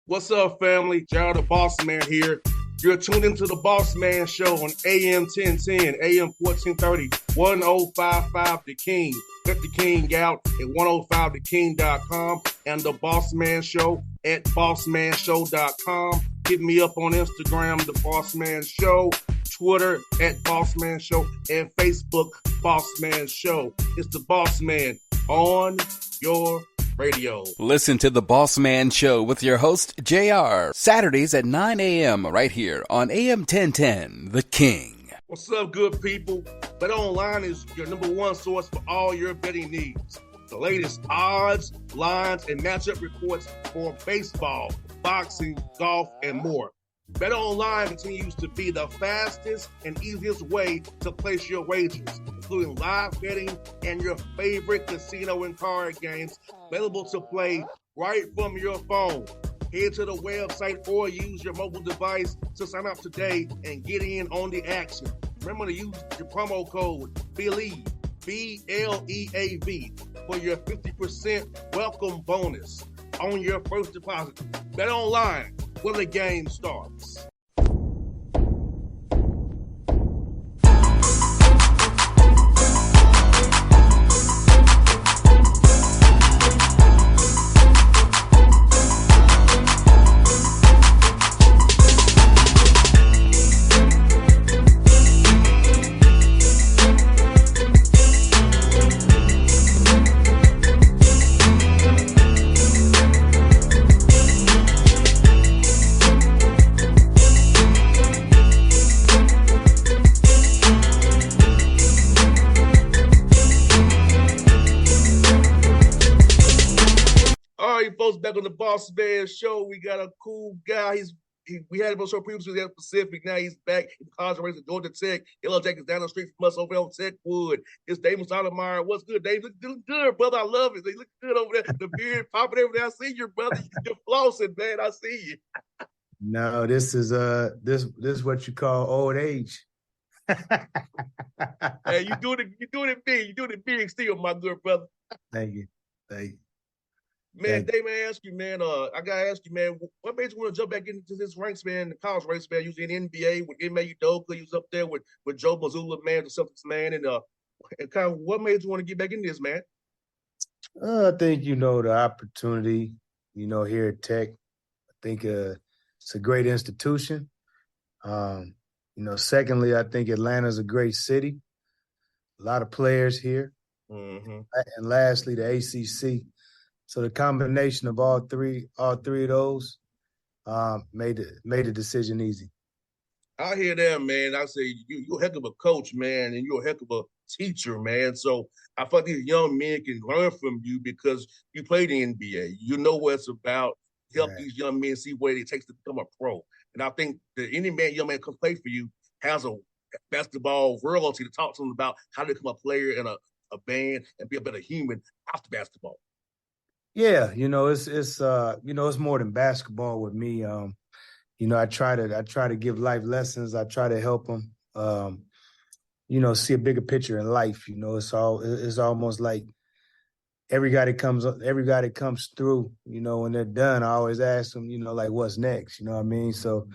What's up, family? Gerald the Bossman here. You're tuned into the Bossman Show on AM 1010, AM 1430, 1055 The King. Let the King out at 105theking.com and the Bossman Show at bossmanshow.com. Hit me up on Instagram, The Bossman Show, Twitter at Bossman Show, and Facebook, Bossman Show. It's the Bossman on your radio. Listen to the Bossman Show with your host, JR, Saturdays at 9 a.m. right here on AM 1010, The King. What's up, good people? Bet Online is your number one source for all your betting needs. The latest odds, lines, and matchup reports for baseball, boxing, golf, and more. Bet Online continues to be the fastest and easiest way to place your wagers, including live betting and your favorite casino and card games available to play right from your phone. Head to the website or use your mobile device to sign up today and get in on the action. Remember to use your promo code BELIEVE, B-L-E-A-V, for your 50% welcome bonus on your first deposit. Bet Online, where the game starts. Back on the Bossman Show, we got a cool guy. We had him on the show previously at Pacific. Now he's back in college race at Georgia Tech. Yellow Jackets down the street from us over on Techwood. It's Damon Stoudamire. What's good, Dave? Looking good, brother. I love it. They look good over there. The beard popping every day. I see you, brother. You're flossing, man. I see you. No, this is what you call old age. Hey, you doing it big. You doing it big still, my good brother. Thank you. Man, Damon, ask you, man. I gotta ask you, man. What made you want to jump back into this ranks, man? The college race, man. You was in the NBA with Ime Udoka. You was up there with Joe Mazzulla, man, the Celtics, man, and kind of what made you want to get back in this, man? I think the opportunity, here at Tech. I think it's a great institution. Secondly, I think Atlanta's a great city. A lot of players here, and lastly, the ACC. So the combination of all three of those made the decision easy. I hear that, man. I say you're a heck of a coach, man, and you're a heck of a teacher, man. So I thought these young men can learn from you because you played in the NBA. You know what it's about. Help these young men see what it takes to become a pro. And I think that any young man can play for you has a basketball royalty to talk to them about how to become a player in a band and be a better human after basketball. Yeah, it's more than basketball with me. I try to give life lessons. I try to help them, see a bigger picture in life. It's almost like every guy that comes through, when they're done, I always ask them, like what's next? You know what I mean? So,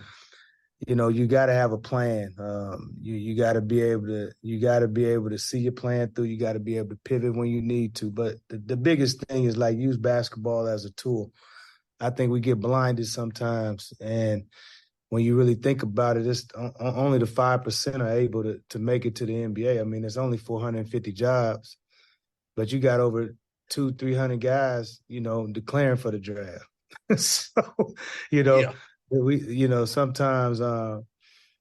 you got to have a plan. You got to be able to see your plan through. You got to be able to pivot when you need to. But the biggest thing is like use basketball as a tool. I think we get blinded sometimes, and when you really think about it, it's only the 5% are able to make it to the NBA. I mean, there's only 450 jobs, but you got over 200-300 guys, declaring for the draft. So, sometimes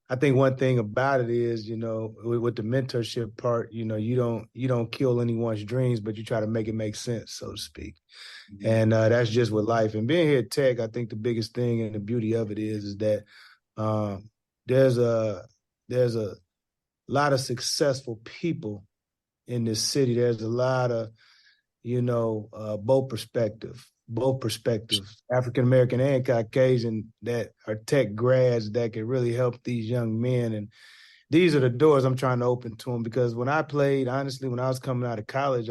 I think one thing about it is, with the mentorship part, you don't kill anyone's dreams, but you try to make it make sense, so to speak. Mm-hmm. And that's just with life. And being here at Tech, I think the biggest thing and the beauty of it is that there's a lot of successful people in this city. There's a lot of, both perspectives, African-American and Caucasian, that are Tech grads that can really help these young men. And these are the doors I'm trying to open to them, because when I played, honestly, when I was coming out of college,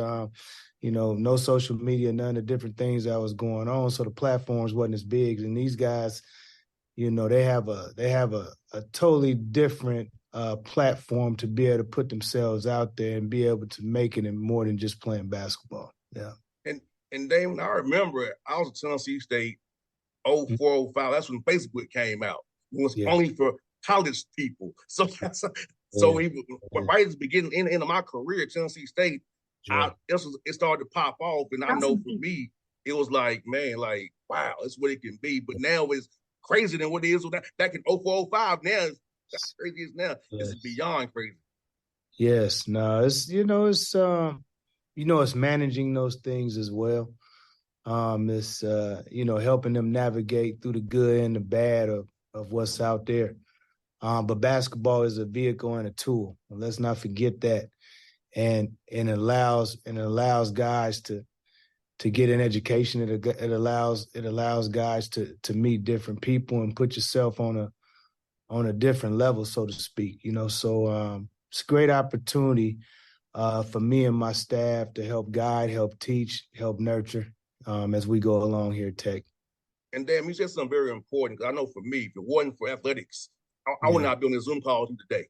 no social media, none of the different things that was going on. So the platforms wasn't as big. And these guys, they have a totally different platform to be able to put themselves out there and be able to make it in more than just playing basketball. Yeah. And Damon, I remember I was at Tennessee State 0405. That's when Facebook came out. It was Yeah. only for college people. So even right at the beginning end of my career at Tennessee State, it started to pop off. And I know for me, it was like, man, like, wow, that's what it can be. But now it's crazier than what it is back in 0405. Now it's crazy as now. It's beyond crazy. Yes. No, it's managing those things as well. It's helping them navigate through the good and the bad of what's out there. But basketball is a vehicle and a tool. Let's not forget that. And it allows guys to get an education. It allows guys to meet different people and put yourself on a different level, so to speak. So it's a great opportunity for me and my staff to help guide, help teach, help nurture as we go along here at Tech. And damn, you said something very important, because I know for me, if it wasn't for athletics, I would not be on this Zoom call today.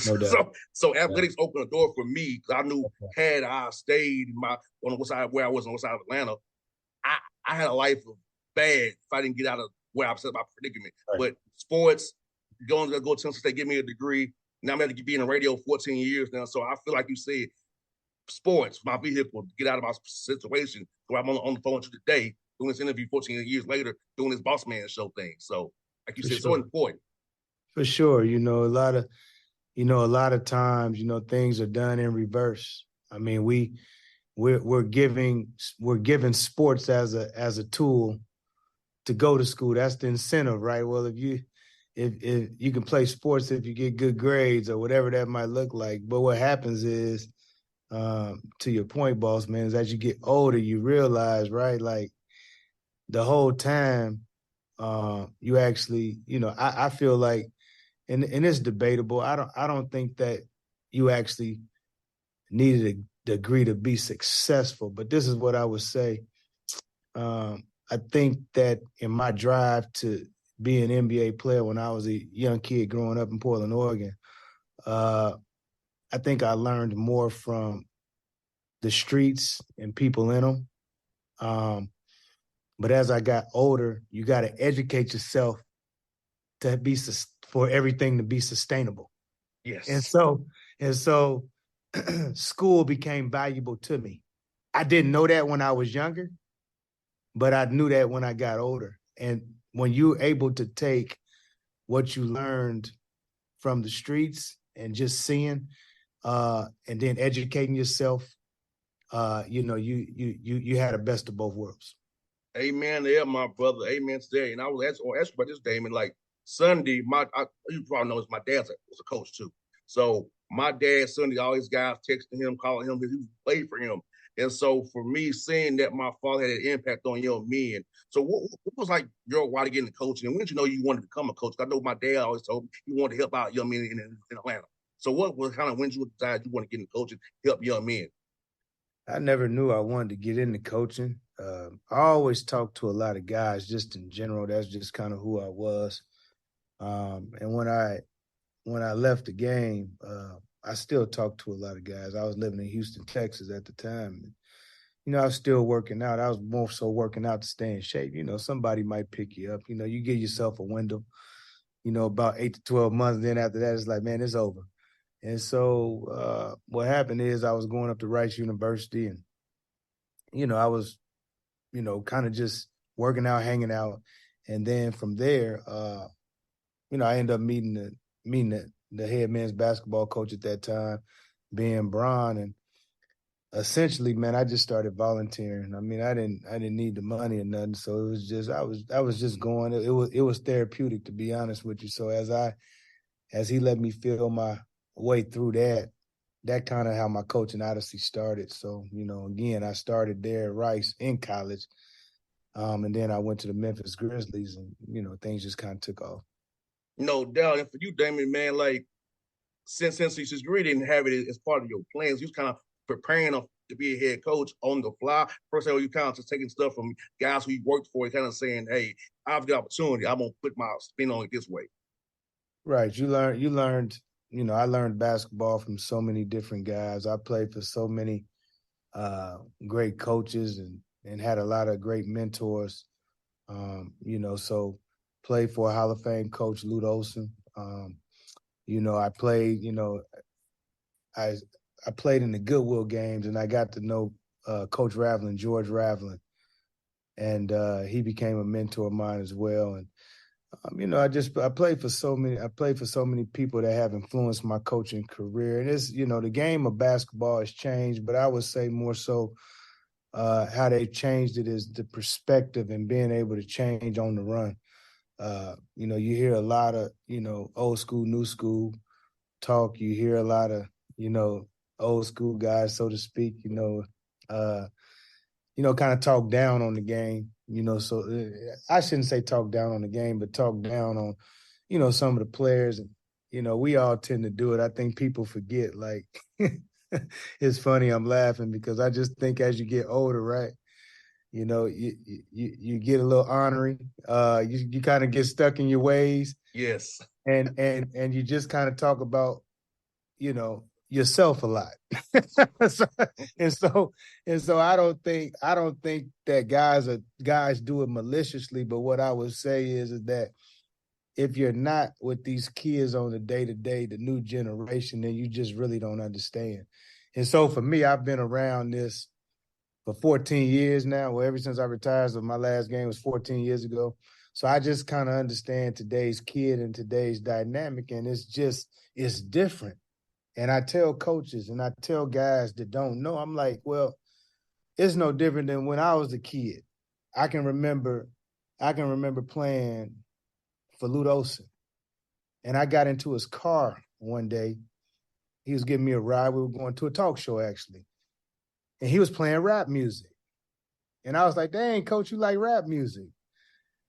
No doubt. So athletics opened a door for me, because I knew had I stayed on the west side, where I was on the west side of Atlanta, I had a life of bad if I didn't get out of where I was at my predicament. Right. But sports, go to Tennessee State, give me a degree. Now I'm going to be in the radio 14 years now. So I feel like you said, sports, my vehicle to get out of my situation. So I'm on the phone with you today, doing this interview 14 years later, doing this Bossman show thing. So like you said, so important. For sure. A lot of times, things are done in reverse. I mean, we're giving sports as a tool to go to school. That's the incentive, right? Well, if you can play sports if you get good grades or whatever that might look like. But what happens is, to your point, boss man, is as you get older, you realize, right, like the whole time, you actually, I feel like, and it's debatable. I don't think that you actually needed a degree to be successful, but this is what I would say. I think that in my drive to be an NBA player when I was a young kid growing up in Portland, Oregon, I think I learned more from the streets and people in them. But as I got older, you got to educate yourself for everything to be sustainable. Yes. And so school became valuable to me. I didn't know that when I was younger, but I knew that when I got older. And when you're able to take what you learned from the streets and just seeing, and then educating yourself, you had the best of both worlds. Amen there, my brother. Amen today. And I was asking about this, Damon. Like Sunday, you probably know my dad was a coach too. So my dad Sunday, all these guys texting him, calling him, because he played for him. And so for me, seeing that my father had an impact on young men. So what was like your why to get into coaching? And when did you know you wanted to become a coach? I know my dad always told me he wanted to help out young men in Atlanta. So what was kind of when you decided you want to get into coaching, help young men? I never knew I wanted to get into coaching. I always talked to a lot of guys just in general. That's just kind of who I was. And when I left the game, I still talked to a lot of guys. I was living in Houston, Texas at the time. And, I was still working out. I was more so working out to stay in shape. Somebody might pick you up. You give yourself a window, about 8 to 12 months. Then after that, it's like, man, it's over. And so what happened is I was going up to Rice University, and, I was, kind of just working out, hanging out. And then from there, I ended up meeting the head men's basketball coach at that time, being Braun. And essentially, man, I just started volunteering. I mean, I didn't need the money or nothing. So it was just, I was just going. It was therapeutic, to be honest with you. So as he let me feel my way through that kind of how my coaching odyssey started. So, again, I started there at Rice in college. And then I went to the Memphis Grizzlies, and, things just kind of took off. No doubt. And for you, Damon, man, like since you really didn't have it as part of your plans, you was kind of preparing to be a head coach on the fly. First of all, you kind of just taking stuff from guys who you worked for and kind of saying, hey, I've got opportunity. I'm going to put my spin on it this way. Right. You learned, I learned basketball from so many different guys. I played for so many great coaches and had a lot of great mentors. So played for a Hall of Fame coach, Lute Olson. I played, I played in the Goodwill games, and I got to know Coach Ravlin, George Ravlin, and he became a mentor of mine as well. And I played for so many people that have influenced my coaching career. And it's, the game of basketball has changed, but I would say more so how they changed it is the perspective and being able to change on the run. You hear a lot of, old school, new school talk. You hear a lot of, old school guys, so to speak, kind of talk down on the game, so I shouldn't say talk down on the game, but talk down on, some of the players. And, we all tend to do it. I think people forget, like, it's funny, I'm laughing because I just think as you get older, right, you get a little ornery. You kind of get stuck in your ways. Yes. And you just kind of talk about, yourself a lot. so I don't think that guys do it maliciously, but what I would say is that if you're not with these kids on the day-to-day, the new generation, then you just really don't understand. And so for me, I've been around this for 14 years now. Well, ever since I retired, so my last game was 14 years ago. So I just kind of understand today's kid and today's dynamic, and it's different. And I tell coaches and I tell guys that don't know, I'm like, well, it's no different than when I was a kid. I can remember playing for Lute Olson, and I got into his car one day. He was giving me a ride. We were going to a talk show, actually. And he was playing rap music. And I was like, dang, coach, you like rap music?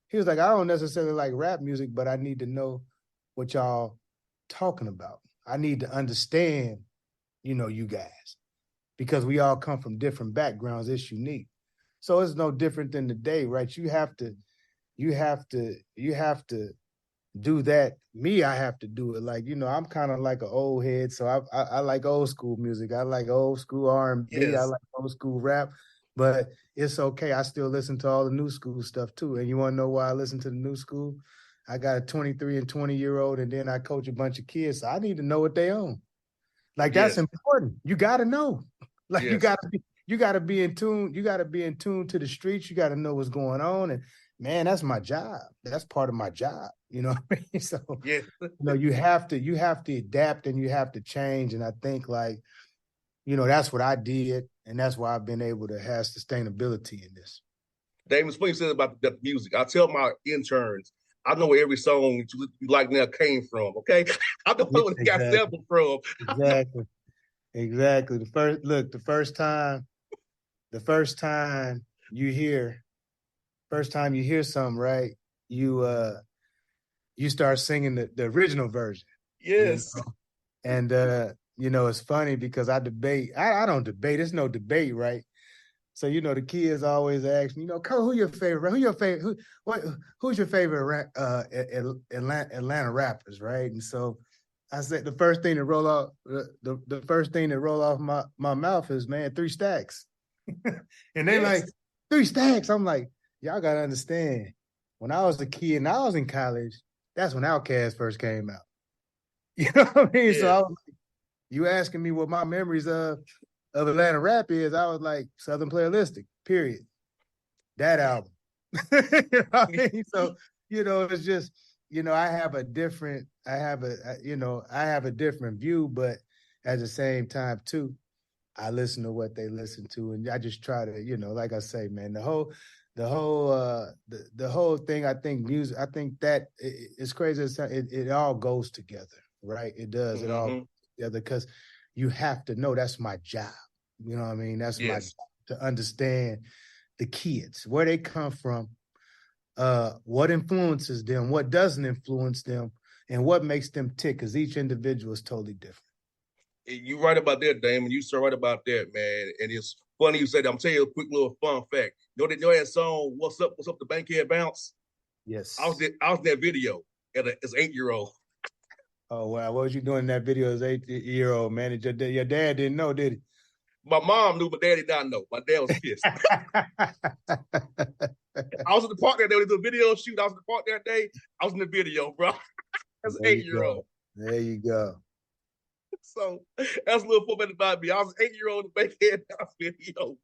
He was like, I don't necessarily like rap music, but I need to know what y'all talking about. I need to understand, you guys, because we all come from different backgrounds. It's unique. So it's no different than today, right? You have to do that. Me, I have to do it. Like, I'm kind of like an old head, so I like old school music. I like old school R&B. Yes. I like old school rap, but it's okay. I still listen to all the new school stuff too. And you want to know why I listen to the new school? I got a 23 and 20-year-old, and then I coach a bunch of kids, so I need to know what they own. Like, that's important. You got to know. Like, you got to be in tune. You got to be in tune to the streets. You got to know what's going on. And man, that's my job. That's part of my job. You know what I mean? So, you have to adapt and you have to change. And I think, like, that's what I did, and that's why I've been able to have sustainability in this. Damon, it's funny you said about the music. I tell my interns, I know where every song you like now came from, okay? I know where it got sampled from. Exactly. The first time you hear something, right, you start singing the original version. Yes. And it's funny because I debate. I don't debate. There's no debate, right? So, the kids always ask me, Cole, who's your favorite Atlanta rappers, right? And so I said the first thing that roll off my mouth is, man, 3 Stacks. And they like, 3 Stacks. I'm like, y'all gotta understand, when I was a kid and I was in college, that's when Outkast first came out. You know what I mean? Yeah. So I was like, you asking me what my memories of Atlanta rap is, I was like, Southern Playalistic, period. That album. You know what I mean? So, it's just, I have a different view, but at the same time too, I listen to what they listen to, and I just try to, like I say, man, the whole thing, I think music, I think that it's crazy. It all goes together, right? It does. It all goes together because you have to know that's my job. You know what I mean? That's my job, to understand the kids, where they come from, what influences them, what doesn't influence them, and what makes them tick, because each individual is totally different. You right about that, Damon. You so right about that, man. And it's funny you said that. I'm telling you a quick little fun fact. You know that song, What's Up, the Bankhead Bounce? Yes. I was in that video as 8-year-old. Oh, wow. What was you doing in that video as 8-year-old, man? Your dad didn't know, did he? My mom knew, but dad did not know. My dad was pissed. I was in the park that day. We did a video shoot. I was in the park that day. I was in the video, bro. As an There you 8-year-old. go. There you go. So that's a little fun about me. I was an 8-year-old in the Bankhead Bounce video.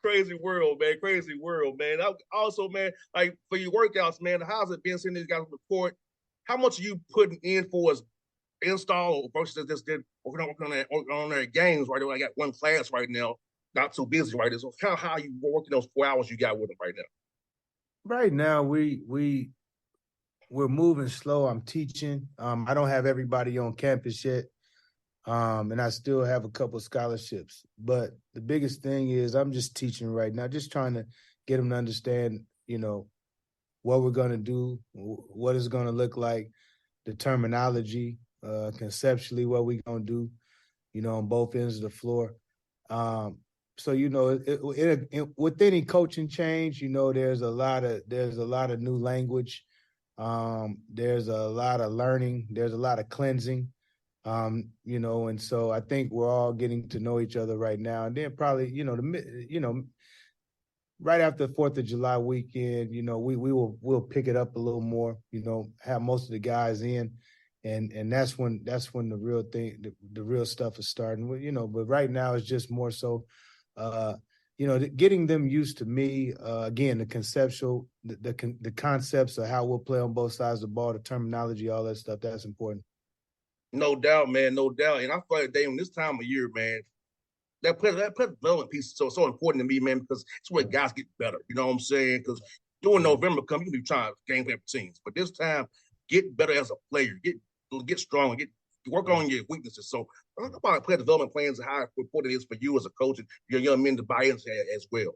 Crazy world, man. Crazy world, man. I also, man, like for your workouts, man, how's it been seeing these guys report? How much are you putting in for as install versus just working on their games right now? I got one class right now, not too busy right now. So kind of how you working those 4 hours you got with them right now. Right now, we're moving slow. I'm teaching. I don't have everybody on campus yet. And I still have a couple scholarships. But the biggest thing is I'm just teaching right now, just trying to get them to understand, what we're going to do, what it's going to look like, the terminology, conceptually what we're going to do, on both ends of the floor. So, with any coaching change, there's a lot of new language. There's a lot of learning. There's a lot of cleansing. And so I think we're all getting to know each other right now. And then probably, right after the 4th of July weekend, we'll pick it up a little more, have most of the guys in. And that's when the real thing, the real stuff is starting. But right now it's just more so, getting them used to me. Again, the conceptual, the concepts of how we'll play on both sides of the ball, the terminology, all that stuff, that's important. No doubt, man, no doubt. And I feel like, Damon, this time of year, man, that development piece is so important to me, man, because it's where guys get better. You know what I'm saying? Because during November come, you can be trying to game plan for teams. But this time, get better as a player. Get stronger. Work on your weaknesses. So talk about player development plans and how important it is for you as a coach and your young men to buy into as well.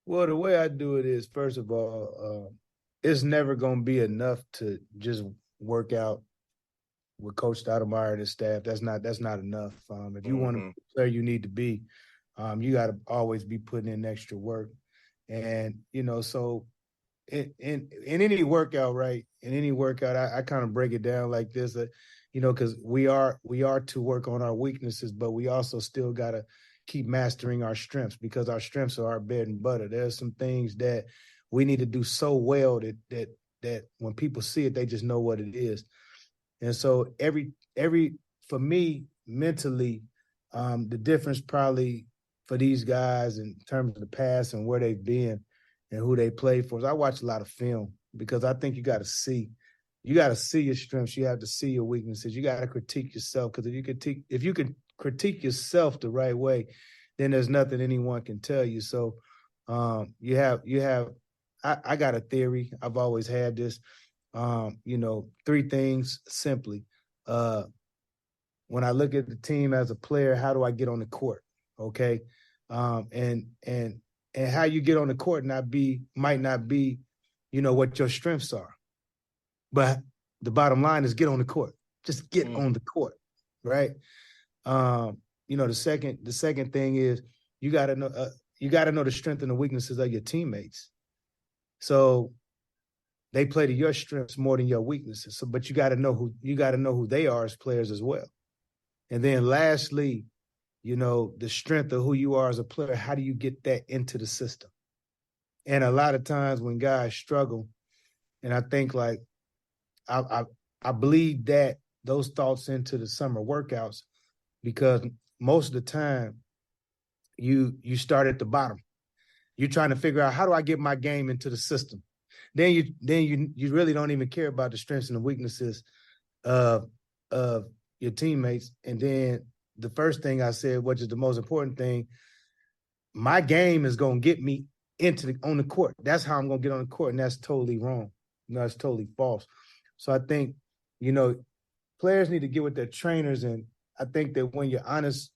Well, the way I do it is, first of all, it's never going to be enough to just work out with Coach Stoudamire and his staff. That's not enough. If you want to be the player you need to be, you got to always be putting in extra work. And, so in any workout, right, I kind of break it down like this, because we are to work on our weaknesses, but we also still got to keep mastering our strengths, because our strengths are our bread and butter. There's some things that we need to do so well that when people see it, they just know what it is. And so for me, mentally, the difference probably for these guys in terms of the past and where they've been and who they play for is I watch a lot of film, because I think you got to see your strengths. You have to see your weaknesses. You got to critique yourself, because if you can critique yourself the right way, then there's nothing anyone can tell you. So I got a theory. I've always had this. 3 things simply. When I look at the team as a player, how do I get on the court? Okay. And how you get on the court might not be, what your strengths are. But the bottom line is get on the court. Just get on the court. Right. The second thing is you gotta know the strength and the weaknesses of your teammates. So they play to your strengths more than your weaknesses. So, but you got to know who they are as players as well. And then lastly, the strength of who you are as a player. How do you get that into the system? And a lot of times when guys struggle, and I think like I bleed those thoughts into the summer workouts, because most of the time you start at the bottom. You're trying to figure out, how do I get my game into the system? Then you really don't even care about the strengths and the weaknesses of your teammates. And then the first thing I said, which is the most important thing, my game is going to get me on the court. That's how I'm going to get on the court, and that's totally wrong. That's totally false. So I think, players need to get with their trainers, and I think that when you're honest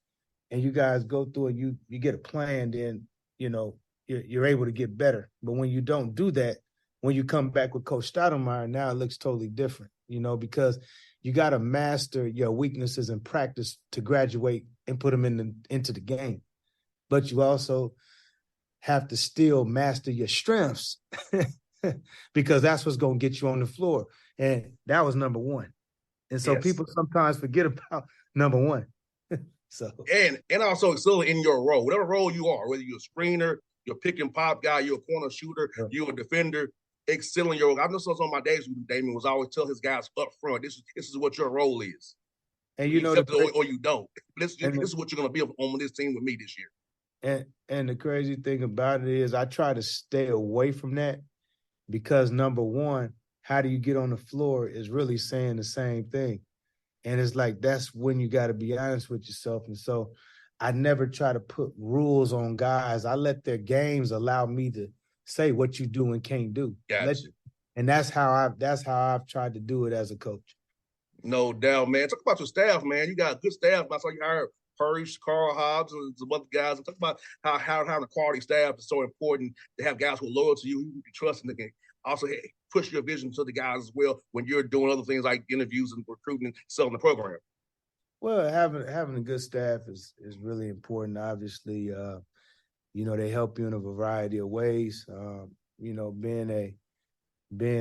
and you guys go through and you get a plan, then you're able to get better. But when you don't do that, when you come back with Coach Stoudamire, now it looks totally different, because you got to master your weaknesses in practice to graduate and put them into the game. But you also have to still master your strengths because that's what's going to get you on the floor. And that was number one. And so people sometimes forget about number one. So and also excel in your role, whatever role you are, whether you're a screener, you're a pick and pop guy, you're a corner shooter, you're a defender, excel in your role. I know some of my days with Damon was always tell his guys up front, this is what your role is. And you accept it or you don't. This is what you're going to be on this team with me this year. And the crazy thing about it is I try to stay away from that because, number one, how do you get on the floor is really saying the same thing. And it's like, that's when you got to be honest with yourself. And so I never try to put rules on guys. I let their games allow me to say what you do and can't do. Gotcha. And that's how I've tried to do it as a coach. No doubt, man. Talk about your staff, man. You got a good staff. I saw you hired Purge, Carl Hobbs, and some other guys. And talk about how having a quality staff is so important to have guys who are loyal to you, who you can trust, and they can also push your vision to the guys as well when you're doing other things like interviews and recruiting and selling the program. Well, having a good staff is really important. Obviously, they help you in a variety of ways. Being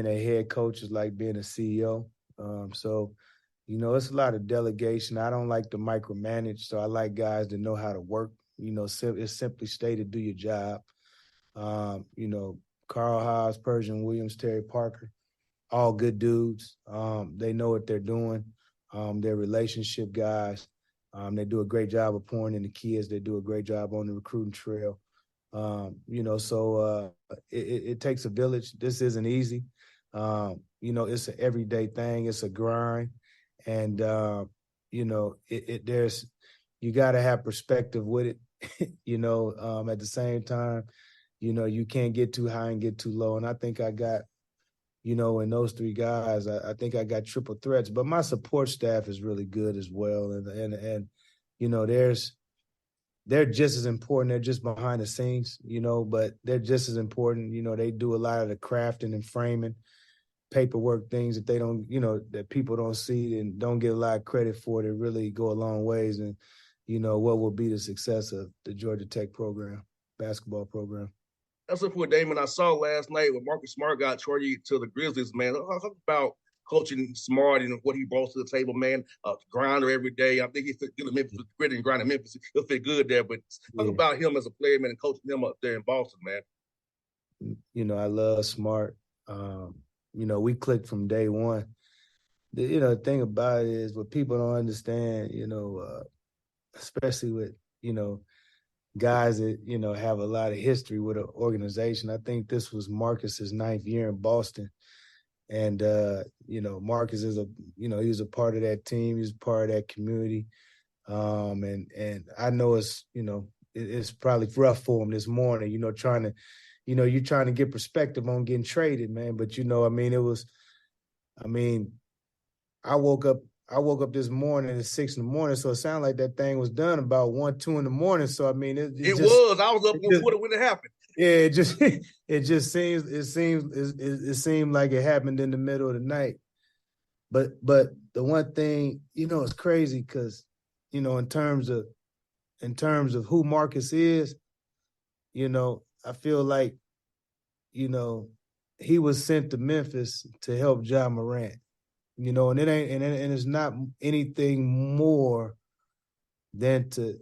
a head coach is like being a CEO. It's a lot of delegation. I don't like to micromanage, so I like guys that know how to work. It's simply stated, do your job. Carl Hobbs, Persian Williams, Terry Parker, all good dudes. They know what they're doing. They're relationship guys. They do a great job of pouring in the kids. They do a great job on the recruiting trail. It takes a village. This isn't easy. It's an everyday thing. It's a grind. And, there's you got to have perspective with it, at the same time, you can't get too high and get too low. And I think I got, in those three guys, I think I got triple threats. But my support staff is really good as well. And they're just as important. They're just behind the scenes, but they're just as important. They do a lot of the crafting and framing, paperwork, things that they don't, that people don't see and don't get a lot of credit for. That really go a long ways. And, what will be the success of the Georgia Tech basketball program. That's what for Damon. I saw last night when Marcus Smart got traded to the Grizzlies, man. Talk about coaching Smart and what he brought to the table, man. Grinder every day. I think he fit good in Memphis, gritty and grinding Memphis. He'll fit good there. But talk about him as a player, man, and coaching him up there in Boston, man. I love Smart. We clicked from day one. The thing about it is what people don't understand, especially with, guys that, have a lot of history with an organization. I think this was Marcus's 9th year in Boston. And, Marcus is he was a part of that team. He's a part of that community. And I know it's probably rough for him this morning, you're trying to get perspective on getting traded, man. But, I woke up this morning at 6 a.m, so it sounded like that thing was done about 1, 2 in the morning. So I mean, it was. I was up on Twitter when it happened. Yeah, it seemed like it happened in the middle of the night. But the one thing, it's crazy because, in terms of who Marcus is, I feel like, he was sent to Memphis to help Ja Morant. And it ain't, and it's not anything more than to,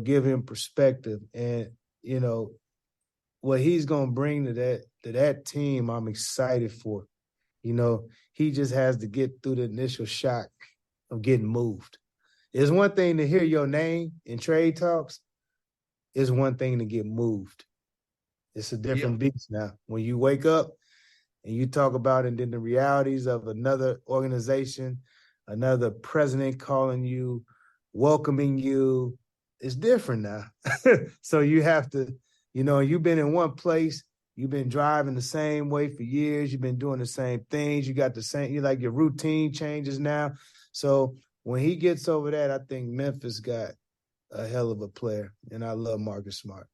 give him perspective. And, what he's gonna bring to that team, I'm excited for. He just has to get through the initial shock of getting moved. It's one thing to hear your name in trade talks. It's one thing to get moved. It's a different beast now. When you wake up and you talk about it, and then the realities of another organization, another president calling you, welcoming you, it's different now. So you have to, you've been in one place, you've been driving the same way for years, you've been doing the same things, you got the same, your routine changes now. So when he gets over that, I think Memphis got a hell of a player, and I love Marcus Smart.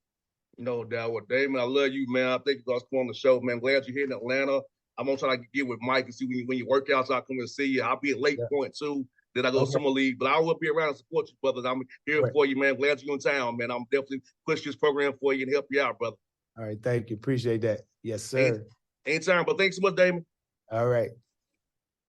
No doubt. Well, Damon, I love you, man. I thank you guys for on the show, man. Glad you're here in Atlanta. I'm gonna try to get with Mike and see when you work out, so I come and see you. I'll be at Lake Point too. Then I go to Summer League, but I will be around to support you, brothers. I'm here for you, man. Glad you're in town, man. I'm definitely push this program for you and help you out, brother. All right, thank you. Appreciate that. Yes, sir. Anytime, but thanks so much, Damon. All right.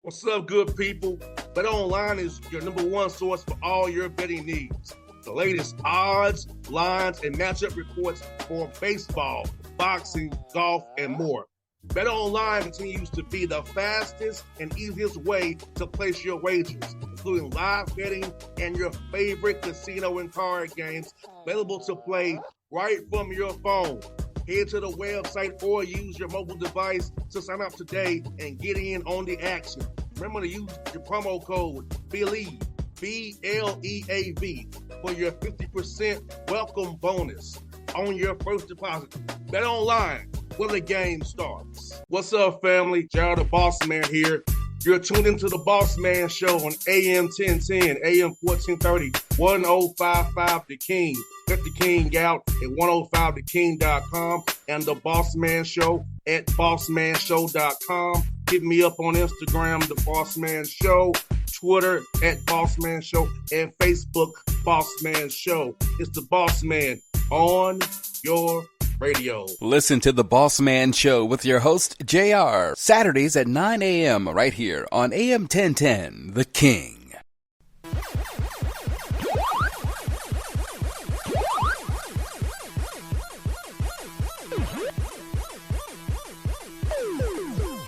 What's up, good people? Bet Online is your number one source for all your betting needs. The latest odds, lines, and matchup reports for baseball, boxing, golf, and more. Bet Online continues to be the fastest and easiest way to place your wagers, including live betting and your favorite casino and card games available to play right from your phone. Head to the website or use your mobile device to sign up today and get in on the action. Remember to use your promo code BELIEVE, BLEAV, for your 50% welcome bonus on your first deposit. Bet Online, where the game starts. What's up, family? Jared the Bossman here. You're tuned into the Bossman Show on AM 1010, AM 1430, 1055 The King. Get the King out at 105theking.com and the Bossman Show at bossmanshow.com. Hit me up on Instagram, The Bossman Show, Twitter at Bossman Show, and Facebook, Bossman Show. It's the Bossman on your radio. Listen to the Bossman Show with your host, JR, Saturdays at 9 a.m. right here on AM 1010, The King.